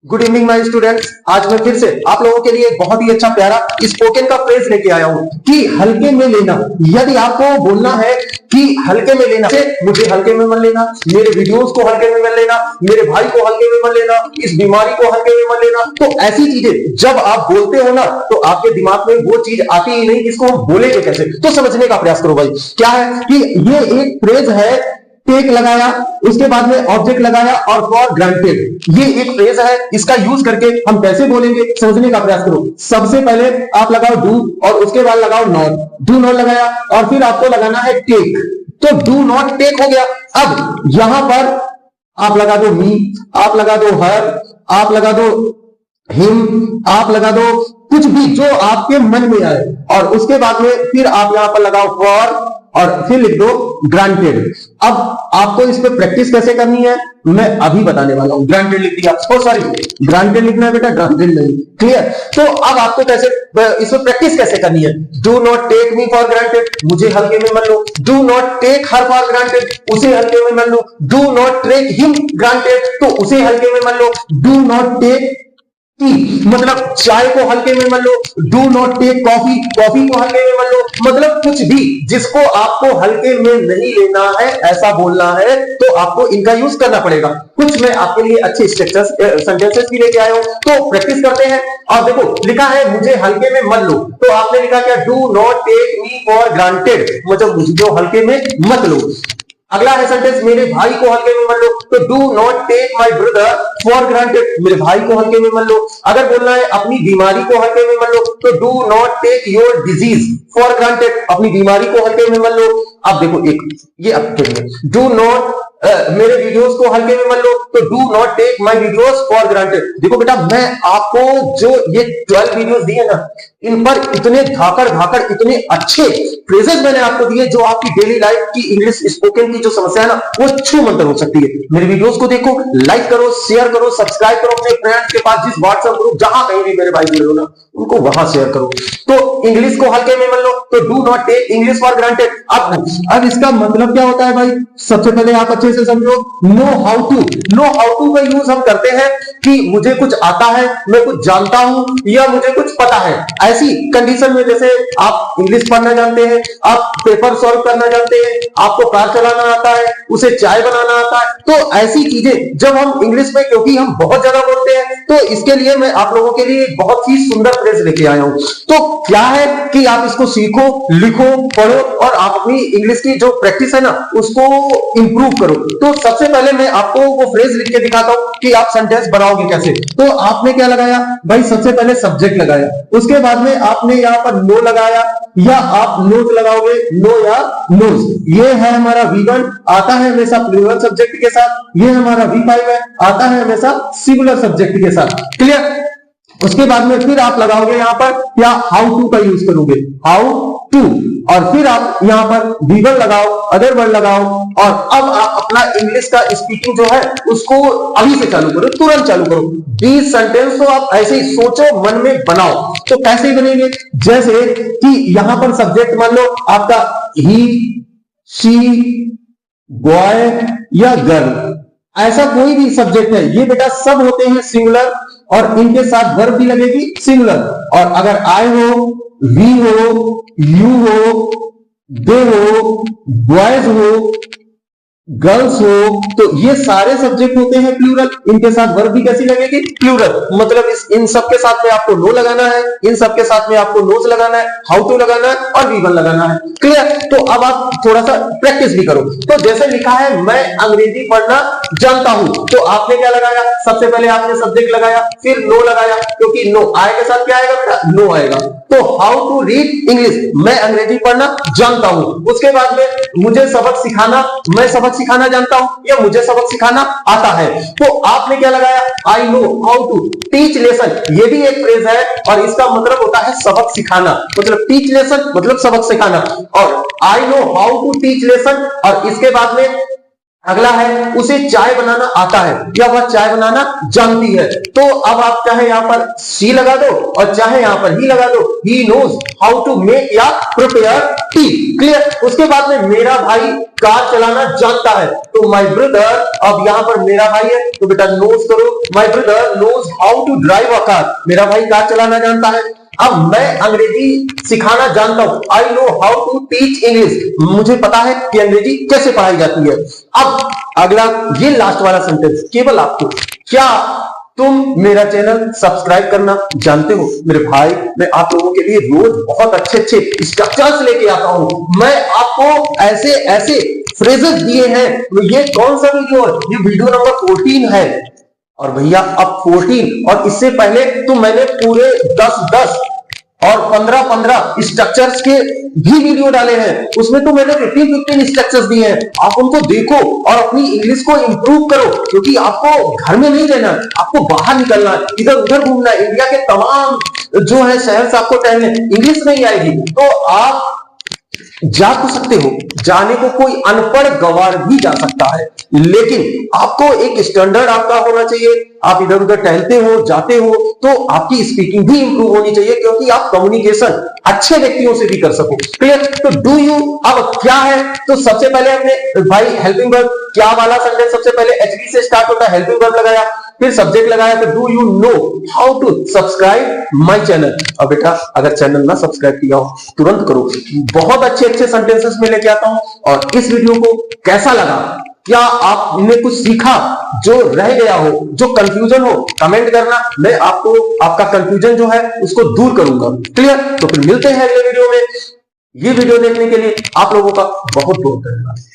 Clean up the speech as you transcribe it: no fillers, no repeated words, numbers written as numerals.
Good evening my students. आज मैं फिर से आप लोगों के लिए एक बहुत ही अच्छा प्यारा स्पोकन का फ्रेज लेके आया हूं कि हल्के में लेना। यदि आपको बोलना है कि हल्के में लेना, मुझे हल्के में मत लेना, मेरे वीडियोस को हल्के में मत लेना, मेरे भाई को हल्के में मत लेना, इस बीमारी को हल्के में मत लेना, तो ऐसी चीजें जब आप बोलते हो ना तो आपके दिमाग में वो चीज आती ही नहीं जिसको हम बोलेंगे कैसे। तो समझने का प्रयास करो भाई। क्या है कि ये एक फ्रेज है, टेक लगाया, उसके बाद में ऑब्जेक्ट लगाया और फॉर ग्रांटेड। ये एक फ्रेज है, इसका यूज करके हम कैसे बोलेंगे समझने का प्रयास करो। सबसे पहले आप लगाओ डू और उसके बाद लगाओ नॉट। डू नॉट लगाया और फिर आपको लगाना है टेक, तो डू नॉट टेक हो गया। अब यहां पर आप लगा दो मी, आप लगा दो हर, आप लगा दो हिम, आप लगा दो कुछ भी जो आपके मन में आए, और उसके बाद में फिर आप यहां पर लगाओ फॉर और फिर लिख दो ग्रांटेड। अब आपको इस पे प्रैक्टिस कैसे करनी है मैं अभी बताने वाला हूं। ग्रांटेड लिख दिया, ओ सॉरी ग्रांटेड लिखना है बेटा, ग्रांटेड नहीं। क्लियर? तो अब आपको कैसे इस पे प्रैक्टिस कैसे करनी है। Do not take me for granted, मुझे हल्के में मत लो। Do not take her for granted, उसे हल्के में मत लो। Do not take him granted, तो उसे हल्के में मत लो। डू नॉट टेक मतलब चाय को हल्के में मत लो। Do not take coffee, coffee को हल्के में मत लो। मतलब कुछ भी जिसको आपको हल्के में नहीं लेना है ऐसा बोलना है तो आपको इनका यूज करना पड़ेगा। कुछ मैं आपके लिए अच्छे स्ट्रक्चर्स सेंटेंसेस भी लेके आया हूं, तो प्रैक्टिस करते हैं। और देखो लिखा है मुझे हल्के में मत लो, तो आपने लिखा क्या, do not take me for granted, मतलब मुझे हल्के में मत लो। अगला है सेंटेंस, मेरे भाई को हल्के में मत लो, तो do not take my brother for granted, मेरे भाई को हल्के में मत लो। अगर बोलना है अपनी बीमारी को हल्के में मत लो, तो do not take your disease for granted, अपनी बीमारी को हल्के में मत लो। अब देखो एक ये अब डू नॉट मेरे वीडियोस को हल्के में मत लो, तो do not take my videos for granted. देखो बेटा मैं आपको जो ये 12 वीडियोस दिए ना, इन पर इतने धाकड़ धाकड़ इतने अच्छे फ्रेजेस मैंने आपको दिए जो आपकी डेली लाइफ की इंग्लिश स्पोकन की जो समस्या है ना वो छू मंतर हो सकती है। मेरे वीडियोस को देखो, लाइक करो, शेयर करो, सब्सक्राइब करो अपने फ्रेंड्स के पास, जिस व्हाट्सएप ग्रुप जहां कहीं भी मेरे भाई जुड़े हो ना उनको वहां शेयर करो। तो इंग्लिश को हल्के में मत लो, तो do not take English for granted. अब इसका मतलब क्या होता है भाई, सबसे पहले आप अच्छे से समझो। Know how to, know how to का यूज हम करते हैं कि मुझे कुछ आता है, मैं कुछ जानता हूं या मुझे कुछ पता है। ऐसी कंडीशन में जैसे आप इंग्लिश पढ़ना जानते हैं, आप पेपर सॉल्व करना जानते हैं, आपको कार चलाना आता है, उसे चाय बनाना आता है, तो ऐसी चीजें जब हम इंग्लिश में, क्योंकि हम बहुत ज्यादा बोलते हैं, तो इसके लिए मैं आप लोगों के लिए बहुत ही सुंदर फ्रेज लेके आया हूं। तो क्या है कि आप इसको सीखो, लिखो, पढ़ो और आप अपनी इंग्लिश की जो प्रैक्टिस है ना उसको इंप्रूव करो। तो सबसे पहले मैं आपको वो फ्रेज लिख के दिखाता हूं कि आप सेंटेंस बनाओगे कैसे। तो आपने क्या लगाया भाई, सबसे पहले सब्जेक्ट लगाया, उसके बाद में आपने यहां पर नो लगाया, या आप नोट लगाओगे, नो या नोज। ये है हमारा V1, आता है हमेशा प्लूरल सब्जेक्ट के साथ। ये हमारा V5 है, आता है हमेशा सिंगुलर सब्जेक्ट के साथ। क्लियर? उसके बाद में फिर आप लगाओगे यहां पर क्या, हाउ टू का यूज करोगे, हाउ टू, और फिर आप यहां पर V1 लगाओ, अदर वर्ड लगाओ, और अब आप अपना इंग्लिश का स्पीकिंग जो है उसको अभी से चालू करो, तुरंत चालू करो। 20 सेंटेंस तो आप ऐसे ही सोचो, मन में बनाओ। तो कैसे बनेंगे, जैसे कि यहां पर सब्जेक्ट मान लो आपका ही, शी, बॉय या गर्ल, ऐसा कोई भी सब्जेक्ट है, ये बेटा सब होते हैं सिंगुलर और इनके साथ वर्ब भी लगेगी सिंगुलर। और अगर आई हो, वी हो, यू हो, दे हो, बॉयज हो, गर्ल्स हो, तो ये सारे सब्जेक्ट होते हैं प्लूरल, इनके साथ वर्ब भी कैसी लगेगी, प्लूरल। मतलब इन सब के साथ में आपको नो लगाना है, इन सब के साथ में आपको नोज लगाना है, हाउ टू लगाना है और V1 लगाना है। क्लियर? तो अब आप थोड़ा सा प्रैक्टिस भी करो। तो जैसे लिखा है मैं अंग्रेजी पढ़ना जानता हूं, तो आपने क्या लगाया, सबसे पहले आपने सब्जेक्ट लगाया, फिर नो लगाया, क्योंकि नो आय के साथ क्या आएगा बेटा, नो आएगा। तो हाउ टू रीड इंग्लिश, मैं अंग्रेजी पढ़ना जानता हूं। उसके बाद में मुझे सबक सिखाना, मैं सबक सिखाना जानता हूं या मुझे सबक सिखाना आता है। तो आपने क्या लगाया, I know how to teach lesson. ये भी एक फ्रेज है और इसका मतलब होता है सबक सिखाना, मतलब टीच लेसन मतलब सबक सिखाना। और I know how to teach lesson, और इसके बाद में अगला है उसे चाय बनाना आता है या वह चाय बनाना जानती है। तो अब आप चाहे यहां पर सी लगा दो और चाहे यहां पर ही लगा दो, he knows how to make या प्रिपेयर टी। क्लियर। उसके बाद में मेरा भाई कार चलाना जानता है, तो माय ब्रदर, अब यहां पर मेरा भाई है तो बेटा नोज करो, my brother knows how to drive a car, मेरा भाई कार चलाना जानता है। अब मैं अंग्रेजी सिखाना जानता हूं, I know how to teach English, मुझे पता है कि अंग्रेजी कैसे पढ़ाई जाती है। अब अगला ये लास्ट वाला सेंटेंस केवल आपको, क्या तुम मेरा चैनल सब्सक्राइब करना जानते हो? मेरे भाई, मैं आप लोगों के लिए रोज बहुत अच्छे अच्छे स्ट्रक्चर्स लेके आता हूं। मैं आपको ऐसे ऐसे फ्रेजेस दिए हैं। ये कौन सा वीडियो है? ये वीडियो नंबर 14 है। और भैया अब 14 और इससे पहले तो मैंने पूरे 10-10 और 15-15 स्ट्रक्चर्स के भी वीडियो डाले हैं। उसमें तो मैंने 15-15 स्ट्रक्चर्स दिए हैं। आप उनको देखो और अपनी इंग्लिश को इंप्रूव करो, क्योंकि आपको घर में नहीं रहना, आपको बाहर निकलना है, इधर उधर घूमना है। इंडिया के तमाम जो है शहर से आपको टहलने, इंग्लिश नहीं आएगी तो आप जा तो सकते हो, जाने को कोई अनपढ़ गवार भी जा सकता है, लेकिन आपको एक स्टैंडर्ड आपका होना चाहिए। आप इधर उधर टहलते हो, जाते हो, तो आपकी स्पीकिंग भी इंप्रूव होनी चाहिए, क्योंकि आप कम्युनिकेशन अच्छे व्यक्तियों से भी कर सको। क्लियर। तो डू यू अब क्या है? तो सबसे पहले हमने भाई हेल्पिंग वर्ब, क्या वाला सेंटेंस सबसे पहले एचवी से स्टार्ट होता है, हेल्पिंग वर्ब लगाया, फिर सब्जेक्ट लगाया, तो do you know how to subscribe my channel. अब बेटा अगर चैनल ना सब्सक्राइब किया हो तुरंत करो। बहुत अच्छे अच्छे सेंटेंसेस में लेके आता हूं। और इस वीडियो को कैसा लगा, क्या आपने कुछ सीखा, जो रह गया हो, जो कंफ्यूजन हो, कमेंट करना, मैं आपको आपका कंफ्यूजन जो है उसको दूर करूंगा। क्लियर। तो फिर मिलते हैं अगले वीडियो में। ये वीडियो देखने के लिए आप लोगों का बहुत बहुत धन्यवाद।